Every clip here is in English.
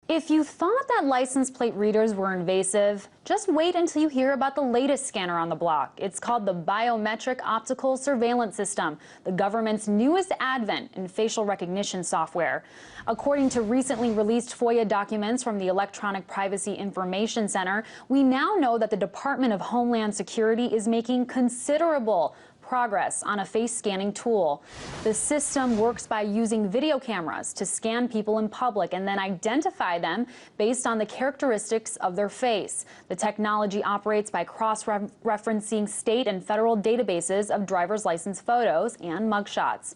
If you thought that license plate readers were invasive, just wait until you hear about the latest scanner on the block. It's called the Biometric Optical Surveillance System, the government's newest advent in facial recognition software. According to recently released FOIA documents from the Electronic Privacy Information Center, we now know that the Department of Homeland Security is making considerable progress on a face scanning tool. The system works by using video cameras to scan people in public and then identify them based on the characteristics of their face. The technology operates by cross-referencing state and federal databases of driver's license photos and mugshots.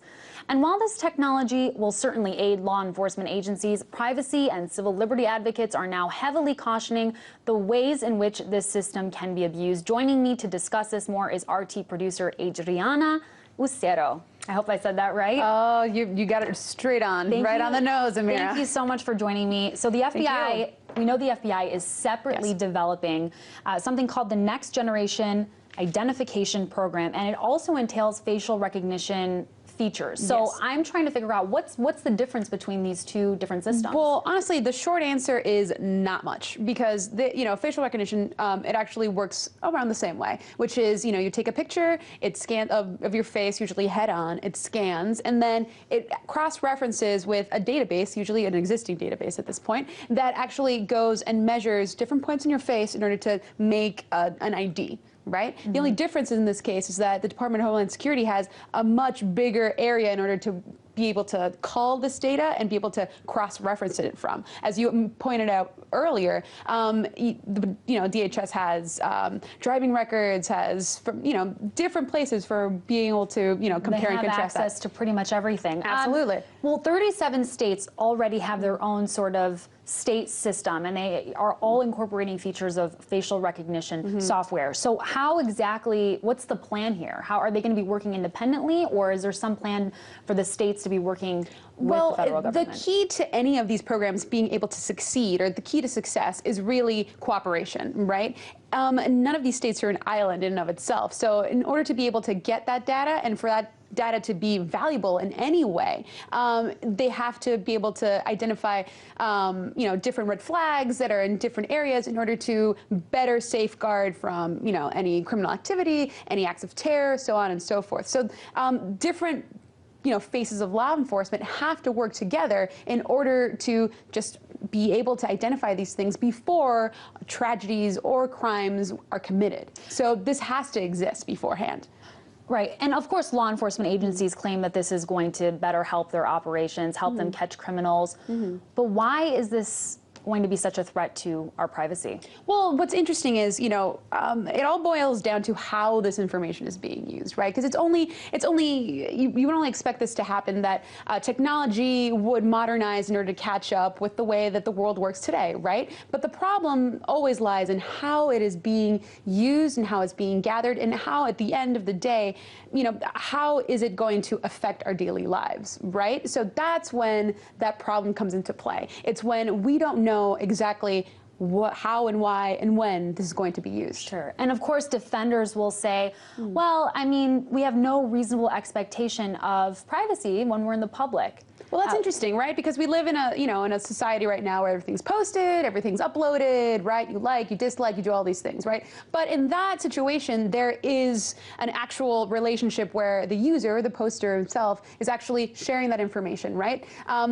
And while this technology will certainly aid law enforcement agencies, privacy and civil liberty advocates are now heavily cautioning the ways in which this system can be abused. Joining me to discuss this more is RT producer Adriana Ucero. I hope I said that right. Oh, you got it straight on, right on the nose, Amira. Thank you so much for joining me. So the FBI, we know the FBI is separately developing something called the Next Generation Identification Program, and it also entails facial recognition features. So I'm trying to figure out what's the difference between these two different systems. Well, honestly, the short answer is not much, because facial recognition, it actually works around the same way, which is, you take a picture, it scans of your face, usually head on, it scans, and then it cross-references with a database, usually an existing database at this point, that actually goes and measures different points in your face in order to make an ID. Right? The only difference in this case is that the Department of Homeland Security has a much bigger area in order to be able to call this data and be able to cross-reference it from. As you pointed out earlier, DHS has driving records, has different places for being able to compare and contrast. They have access to pretty much everything. Absolutely. Well, 37 states already have their own sort of state system, and they are all incorporating features of facial recognition software. So how exactly, what's the plan here? How are they going to be working independently, or is there some plan for the states to be working with the federal government? The key to any of these programs being able to succeed, or the key to success, is really cooperation, right? None of these states are an island in and of itself. So in order to be able to get that data, and for that data to be valuable in any way, they have to be able to identify different red flags that are in different areas in order to better safeguard from any criminal activity, any acts of terror, so on and so forth. So different faces of law enforcement have to work together in order to just be able to identify these things before tragedies or crimes are committed. So this has to exist beforehand. Right. And of course, law enforcement agencies claim that this is going to better help their operations, help them catch criminals. But why is this going to be such a threat to our privacy? Well, what's interesting is, it all boils down to how this information is being used, right? Because you would only expect this to happen, that technology would modernize in order to catch up with the way that the world works today, right? But the problem always lies in how it is being used and how it's being gathered, and how, at the end of the day, how is it going to affect our daily lives, right? So that's when that problem comes into play. It's when we don't know exactly how and why and when this is going to be used. Sure. And of course, defenders will say, well, I mean, we have no reasonable expectation of privacy when we're in the public. Well, that's interesting, right? Because we live in a, in a society right now where everything's posted, everything's uploaded, right? You like, you dislike, you do all these things, right? But in that situation, there is an actual relationship where the user, the poster himself, is actually sharing that information, right?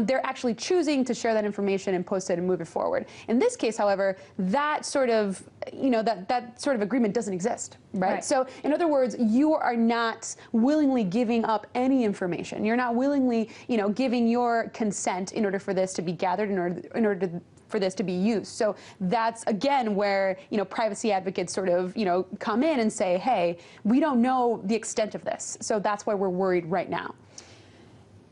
They're actually choosing to share that information and post it and move it forward. In this case, however, that sort of, that sort of agreement doesn't exist, right? So, in other words, you are not willingly giving up any information. You're not willingly, giving your consent in order for this to be gathered, in order for this to be used. So that's, again, where, privacy advocates sort of, come in and say, hey, we don't know the extent of this. So that's why we're worried right now.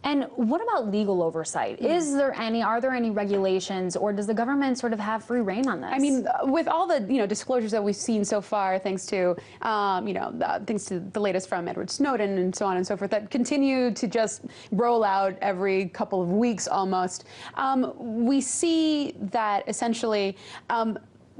And what about legal oversight? Are there any regulations, or does the government sort of have free rein on this? I mean, with all the disclosures that we've seen so far, thanks to the latest from Edward Snowden and so on and so forth, that continue to just roll out every couple of weeks almost, we see that essentially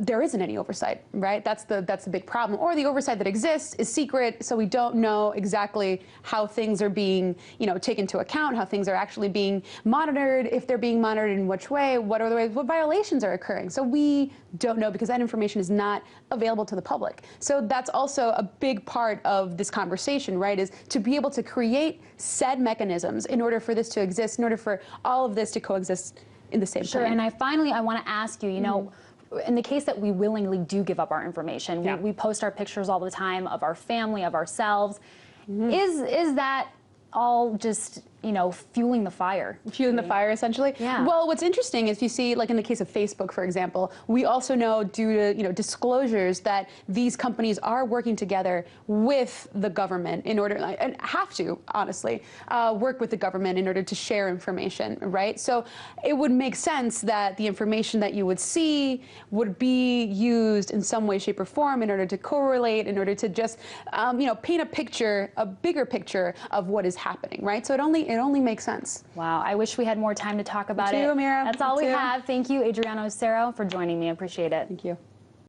there isn't any oversight, right? That's the big problem. Or the oversight that exists is secret, so we don't know exactly how things are being, taken into account, how things are actually being monitored, if they're being monitored in which way, what violations are occurring. So we don't know because that information is not available to the public. So that's also a big part of this conversation, right? Is to be able to create said mechanisms in order for this to exist, in order for all of this to coexist in the same Sure, plane. and finally, I want to ask you, in the case that we willingly do give up our information, we post our pictures all the time of our family, of ourselves, is that all just, fueling the fire? Fueling the fire, essentially? Yeah. Well, what's interesting is you see, like in the case of Facebook, for example, we also know due to, disclosures that these companies are working together with the government in order, and have to, honestly, work with the government in order to share information, right? So it would make sense that the information that you would see would be used in some way, shape, or form in order to correlate, in order to just, paint a picture, a bigger picture of what is happening, right? So it only makes sense. Wow, I wish we had more time to talk about it. Me too, Amira. That's all Me we too. have. Thank you, Adriano Cero, for joining me. I appreciate it. Thank you.